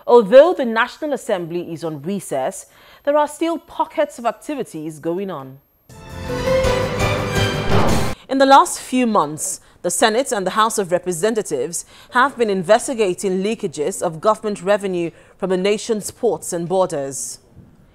Although the National Assembly is on recess, there are still pockets of activities going on. In the last few months, the Senate and the House of Representatives have been investigating leakages of government revenue from the nation's ports and borders.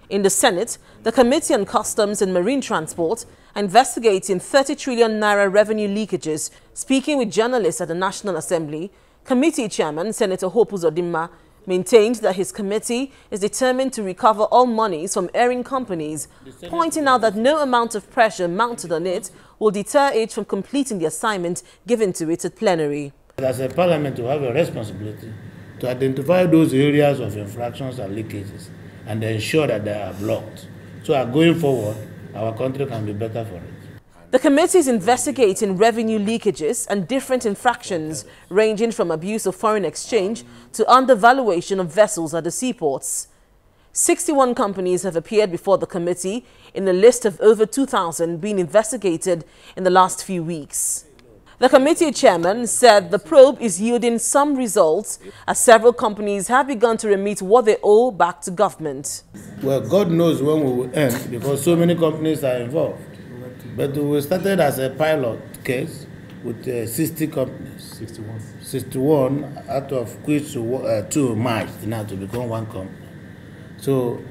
In the Senate, the Committee on Customs and Marine Transport are investigating 30 trillion naira revenue leakages. Speaking with journalists at the National Assembly, Committee Chairman Senator Hope Uzodimma maintained that his committee is determined to recover all monies from erring companies, pointing out that no amount of pressure mounted on it will deter it from completing the assignment given to it at plenary. As a parliament, we have a responsibility to identify those areas of infractions and leakages and ensure that they are blocked. So going forward, our country can be better for it. The committee is investigating revenue leakages and different infractions ranging from abuse of foreign exchange to undervaluation of vessels at the seaports. 61 companies have appeared before the committee in a list of over 2,000 being investigated in the last few weeks. The committee chairman said the probe is yielding some results as several companies have begun to remit what they owe back to government. Well, God knows when we will end because so many companies are involved. But we started as a pilot case with 60 companies. 61 out of which 2 merged now to become one company. So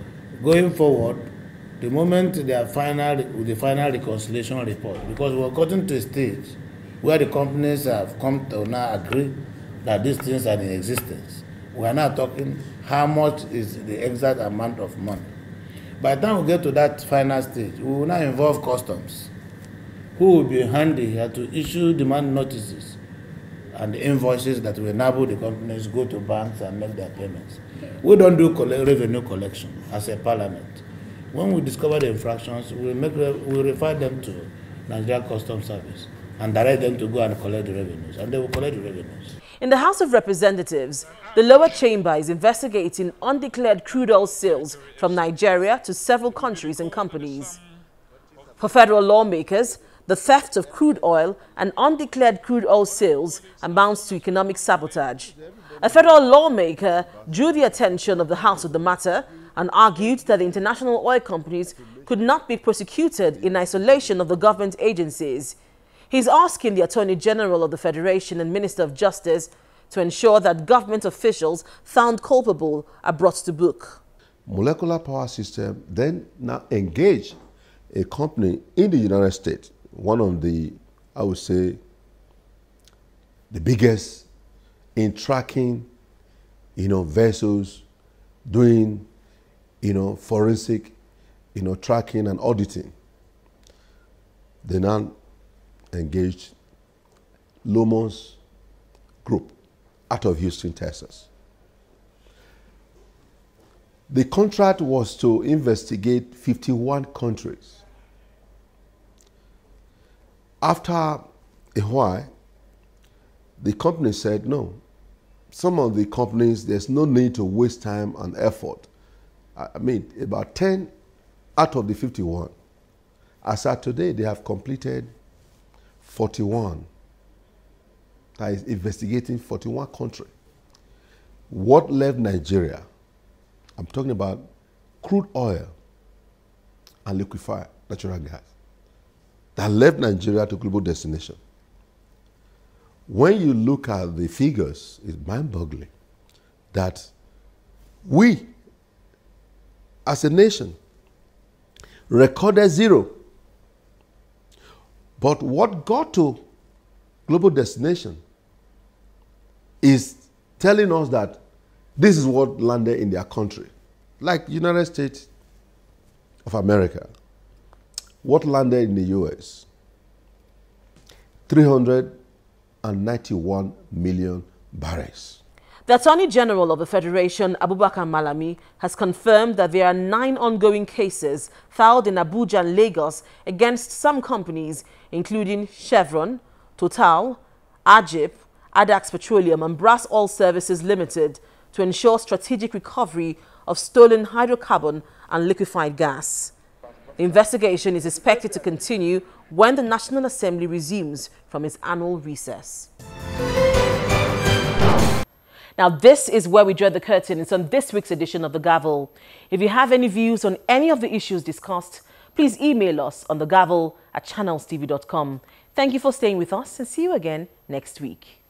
going forward, the moment they are with the final reconciliation report, because we're gotten to a stage where the companies have come to now agree that these things are in existence. We are now talking how much is the exact amount of money. By the time we get to that final stage, we will now involve customs, who will be handy here to issue demand notices and the invoices that will enable the companies go to banks and make their payments. We don't do revenue collection as a parliament. When we discover the infractions, we refer them to Nigeria Customs Service and direct them to go and collect the revenues, and they will collect the revenues. In the House of Representatives, the lower chamber is investigating undeclared crude oil sales from Nigeria to several countries and companies. For federal lawmakers, the theft of crude oil and undeclared crude oil sales amounts to economic sabotage. A federal lawmaker drew the attention of the House of the matter and argued that the international oil companies could not be prosecuted in isolation of the government agencies. He's asking the Attorney General of the Federation and Minister of Justice to ensure that government officials found culpable are brought to book. Molecular Power System then now engaged a company in the United States, one of the, I would say, the biggest in tracking, vessels, doing, forensic, tracking and auditing. They now engaged Lomos Group out of Houston, Texas. The contract was to investigate 51 countries. After a while, the company said, no, some of the companies, there's no need to waste time and effort. I mean, about 10 out of the 51. As at today, they have completed 41. That is investigating 41 countries. What left Nigeria? I'm talking about crude oil and liquefied natural gas. That left Nigeria to global destination. When you look at the figures, it's mind-boggling that we, as a nation, recorded 0. But what got to global destination is telling us that this is what landed in their country. Like United States of America, what landed in the US? 391 million barrels. The Attorney General of the Federation, Abubakar Malami, has confirmed that there are 9 ongoing cases filed in Abuja and Lagos against some companies, including Chevron, Total, Ajip, Adax Petroleum and Brass Oil Services Limited, to ensure strategic recovery of stolen hydrocarbon and liquefied gas. The investigation is expected to continue when the National Assembly resumes from its annual recess. Now, Now, this is where we draw the curtain. It's on this week's edition of The Gavel. If you have any views on any of the issues discussed, please email us on thegavel@channelstv.com. Thank you for staying with us and see you again next week.